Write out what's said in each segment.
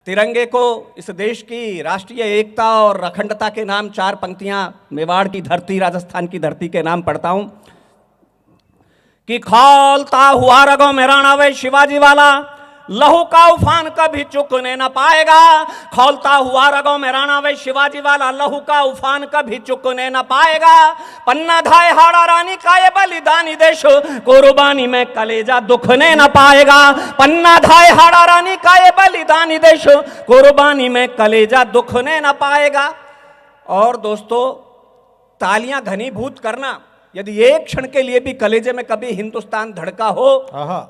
तिरंगे को इस देश की राष्ट्रीय एकता और अखंडता के नाम चार पंक्तियां मेवाड़ की धरती, राजस्थान की धरती के नाम पढ़ता हूं कि खौलता हुआ रगों में राणावै शिवाजी वाला, लहू का उफान कभी चुकने न पाएगा। खौलता हुआ रगों में राणावै शिवाजी वाला, लहू का उफान कभी चुकने न पाएगा। पन्ना धाय हाड़ा रानी का ये बलिदानी देश, कुर्बानी में कलेजा दुखने न पाएगा। पन्ना धाय हाड़ा रानी का ये बलिदानी देश, कुर्बानी में कलेजा दुखने न पाएगा। और दोस्तों, तालियां घनीभूत करना, यदि एक क्षण के लिए भी कलेजे में कभी हिंदुस्तान धड़का हो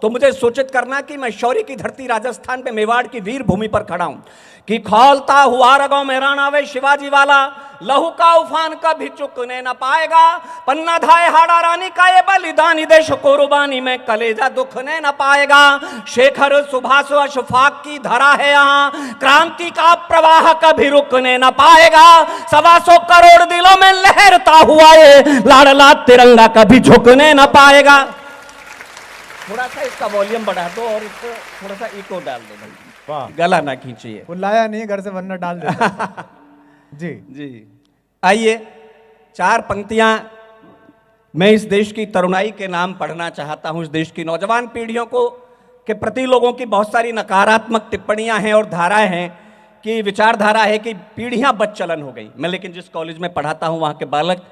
तो मुझे सूचित करना कि मैं शौर्य की धरती राजस्थान पे मेवाड़ की वीर भूमि पर खड़ा हूं कि खौलता हुआ रगों में राणावै शिवाजी वाला, लहू का उफान कभी चुकने न पाएगा। पन्ना धाय हाड़ा रानी का ये बलिदानी देश, कुर्बानी में कलेजा दुखने न पाएगा। शेखर सुभाष अशफाक की धरा है यहाँ, क्रांति का प्रवाह कभी रुकने न पाएगा। 125 करोड़ दिलों में लहरता हुआ ये लाडला तिरंगा कभी झुकने न पाएगा। थोड़ा सा इसका वॉल्यूम बढ़ा दो और इसको थोड़ा सा इको डाल दो भाई, गला ना खींचिए। वो लाया नहीं घर से, वरना डाल देता। जी जी, आइए चार पंक्तियां मैं इस देश की तरुणाई के नाम पढ़ना चाहता हूं। इस देश की नौजवान पीढ़ियों को के प्रति लोगों की बहुत सारी नकारात्मक टिप्पणियां हैं और धाराएं हैं कि विचारधारा है कि पीढ़ियां बदचलन हो गई। मैं लेकिन जिस कॉलेज में पढ़ाता हूं वहां के बालक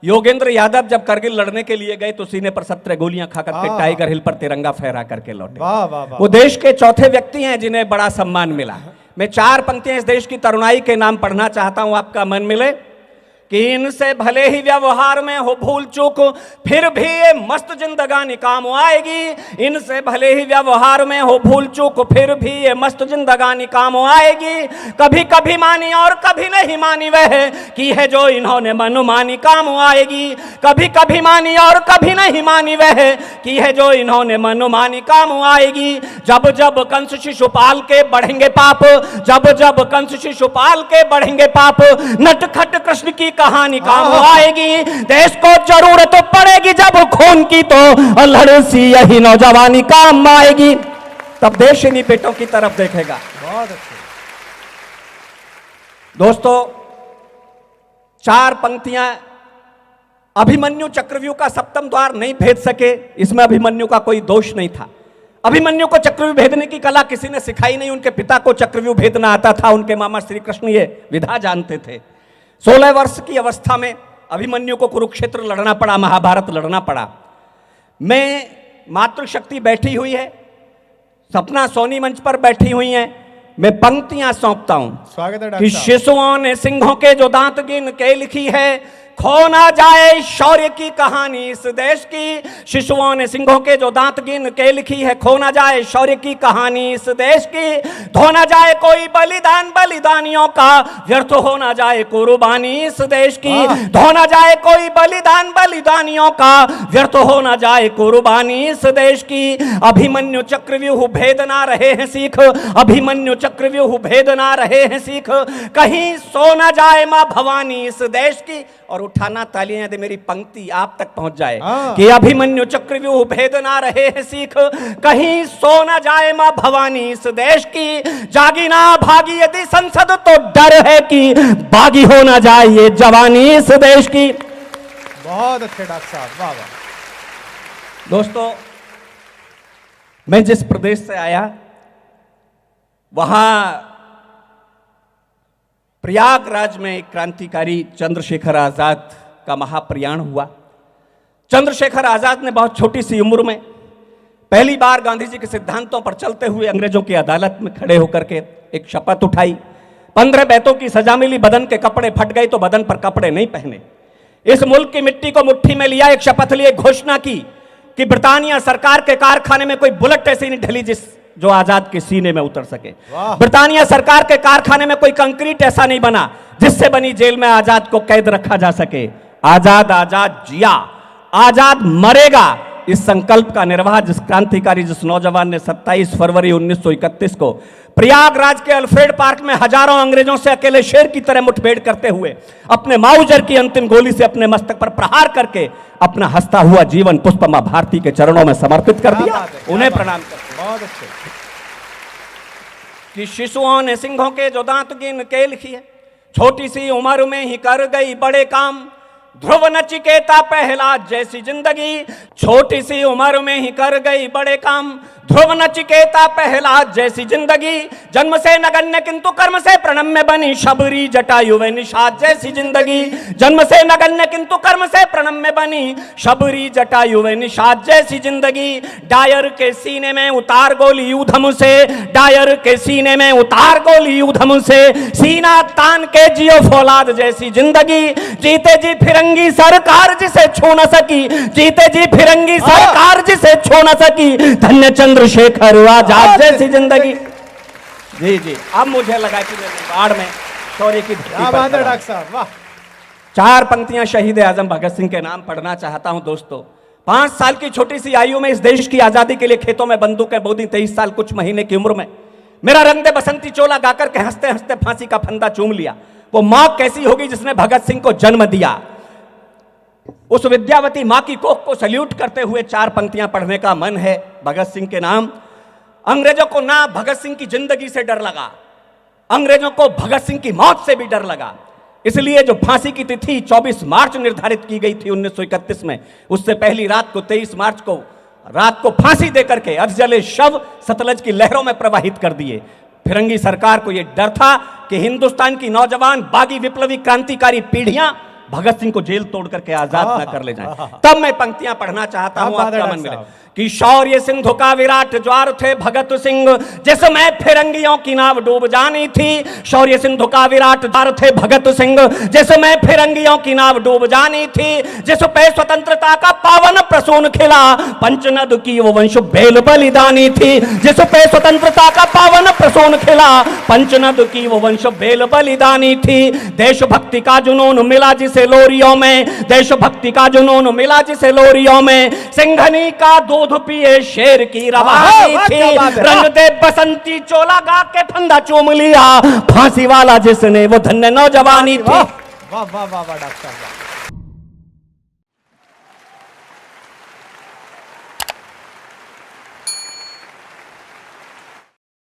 योगेंद्र यादव जब करगिल लड़ने के लिए गए तो सीने पर 17 गोलियां खाकर के टाइगर हिल पर तिरंगा फहरा करके लौटे। वाह वाह वाह। वो देश के चौथे व्यक्ति हैं जिन्हें बड़ा सम्मान मिला। मैं चार पंक्तियां इस देश की तरुणाई के नाम पढ़ना चाहता हूं, आपका मन मिले कि इनसे भले ही व्यवहार में हो भूल चूक, फिर भी ये मस्त जिंदगानी काम आएगी। इनसे भले ही व्यवहार में हो भूल चूक, फिर भी ये मस्त जिंदगानी काम आएगी। कभी कभी मानी और कभी नहीं मानी वह की है जो इन्होंने मनमानी काम आएगी। कभी कभी मानी और कभी नहीं मानी वह की है जो इन्होंने मनमानी काम आएगी। जब जब कंस शिशुपाल के बढ़ेंगे पाप, जब जब कंस शिशुपाल के बढ़ेंगे पाप, नटखट कृष्ण की कहानी काम आएगी। देश को जरूरत पड़ेगी जब खून की तो लड़सी यही नौजवानी काम आएगी। तब देश इन्हीं बेटों की तरफ देखेगा। बहुत अच्छे दोस्तों, चार पंक्तियां अभिमन्यु चक्रव्यूह का सप्तम द्वार नहीं भेद सके, इसमें अभिमन्यु का कोई दोष नहीं था। अभिमन्यु को चक्रव्यूह भेदने की कला किसी ने सिखाई नहीं। उनके पिता को चक्रव्यूह भेदना आता था, उनके मामा श्री कृष्ण ये विधा जानते थे। 16 वर्ष की अवस्था में अभिमन्यु को कुरुक्षेत्र लड़ना पड़ा, महाभारत लड़ना पड़ा। मैं मातृशक्ति बैठी हुई है, सपना सोनी मंच पर बैठी हुई है, मैं पंक्तियां सौंपता हूं। स्वागत है कि डॉक्टर साहब। शिशुओं ने सिंहों के जो दांत गिन के लिखी है, खो ना जाए शौर्य की कहानी इस देश की। शिशुओं ने सिंहों के जो दांत गिन के लिखी है, खो ना जाए शौर्य की कहानी इस देश की। धो ना जाए कोई बलिदान बलिदानियों का, व्यर्थ हो ना जाए कुर्बानी इस देश की। धो ना जाए कोई बलिदान बलिदानियों का, व्यर्थ हो ना जाए कुर्बानी इस देश की। अभिमन्यु चक्रव्यूह भेद ना रहे हैं सीख, अभिमन्यु चक्रव्यूह भेद ना रहे हैं सीख। कहीं सो ना जाए मां भवानी इस देश की। और उठाना तालियां यदि मेरी पंक्ति आप तक पहुंच जाए कि अभिमन्यु चक्रव्यूह भेद ना रहे हैं सीख, कहीं सो ना जाए मां भवानी इस देश की। जागी ना भागी यदि संसद तो डर है कि बागी हो ना जाए ये जवानी इस देश की। बहुत अच्छे डॉक्टर साहब, वाह वाह। दोस्तों, मैं जिस प्रदेश से आया वहां प्रयागराज में एक क्रांतिकारी चंद्रशेखर आजाद का महाप्रयाण हुआ। चंद्रशेखर आजाद ने बहुत छोटी सी उम्र में पहली बार गांधी जी के सिद्धांतों पर चलते हुए अंग्रेजों की अदालत में खड़े होकर के एक शपथ उठाई। 15 बैतों की सजा मिली, बदन के कपड़े फट गए तो बदन पर कपड़े नहीं पहने। इस मुल्क की मिट्टी को मुट्ठी में लिया, एक शपथ लिए, घोषणा की कि ब्रिटानिया सरकार के कारखाने में कोई बुलेट ऐसी नहीं ढली जो आजाद के सीने में उतर सके। ब्रिटानिया सरकार के कारखाने में कोई कंक्रीट ऐसा नहीं बना जिससे बनी जेल में आजाद को कैद रखा जा सके। आजाद आजाद जिया, आजाद मरेगा, इस संकल्प का निर्वाह जिस क्रांतिकारी, जिस नौजवान ने 27 फरवरी 1931 को प्रयागराज के अल्फ्रेड पार्क में हजारों अंग्रेजों से अकेले शेर की तरह मुठभेड़ करते हुए अपने माउजर की अंतिम गोली से अपने मस्तक पर प्रहार करके अपना हंसता हुआ जीवन पुष्पमा भारती के चरणों में समर्पित कर दिया, उन्हें प्रणाम करते हैं। बहुत अच्छे। कि शिशुओं ने सिंहों के जो दांत गिन के लिखिए, छोटी सी उम्र में ही कर गई बड़े काम, ध्रुव नचिकेता प्रहलाद जैसी जिंदगी, छोटी सी उम्र में ही कर गई बड़े काम, ध्रुव नचिकेता प्रहलाद जैसी जिंदगी, जन्म से नगण्य किंतु कर्म से प्रणम्य बनी, शबरी जटायु व निषाद जैसी जिंदगी, जन्म से नगण्य किंतु कर्म से प्रणम्य बनी, शबरी जटायु व निषाद जैसी जिंदगी, डायर के सीने में उतार गोली ऊधम से, डायर के सीने में उतार गोली ऊधम से, सीना तान के जियो फौलाद जैसी जिंदगी, जीते जी फिरंगी सरकार जिसे छू न सकी, जीते जी फिरंगी सरकार जिसे छू न सकी, धन्य चंद्रशेखर आजाद जैसी जिंदगी। जी जी, अब मुझे लगा कि मैं मेवाड़ में शौर्य की धरती क्या पर बात है खड़ा हूं। डॉक्टर साहब, वाह। 4 पंक्तियां शहीद आजम भगत सिंह के नाम पढ़ना चाहता हूं दोस्तों। 5 साल की छोटी सी आयु में इस देश की आजादी के लिए खेतों में बंदूकें बोदी, 23 साल कुछ महीने की उम्र में मेरा रंग दे बसंती चोला गाकर के हंसते हंसते फांसी का फंदा चूम लिया। वो मां कैसी होगी जिसने भगत सिंह को जन्म दिया। उस विद्यावती मां की कोख को सल्यूट करते हुए 4 पंक्तियां पढ़ने का मन है भगत सिंह के नाम। अंग्रेजों को ना भगत सिंह की जिंदगी से डर लगा, अंग्रेजों को भगत सिंह की मौत से भी डर लगा। इसलिए जो फांसी की तिथि 24 मार्च निर्धारित की गई थी 1931 में, उससे पहली रात को 23 मार्च को रात को फांसी देकर के अधजले शव सतलज की लहरों में प्रवाहित कर दिए। फिरंगी सरकार को यह डर था कि हिंदुस्तान की नौजवान बागी विप्लवी क्रांतिकारी पीढ़ियां भगत सिंह को जेल तोड़ करके आजाद न कर ले जाएं। तब मैं पंक्तियां पढ़ना चाहता हूं, आपका मन मिले कि शौर्य सिंधु का विराट ज्वार थे भगत सिंह, जिसमें फिरंगियों की नाव डूब जानी थी। शौर्य सिंधु का विराट ज्वार थे भगत सिंह, जिसमें फिरंगियों की नाव डूब जानी थी। जिस पे स्वतंत्रता का पावन प्रसून खिला, पंचनद की वो वंश बेल बलिदानी थी। जिस पे स्वतंत्रता का पावन प्रसून खिला, पंचनद की वो वंश बेल बलिदानी थी। देशभक्ति का जुनून मिला जिसे लोरियों में, देशभक्ति का जुनून मिला जिसे लोरियों में, सिंघनी का दूध पिए शेर की रवानी थी। रंग दे बसंती चोला गा के फंदा चूम लिया, फांसी वाला जिसने वो धन्य नौजवानी थी। वाह वाह वाह वाह डॉक्टर साहब।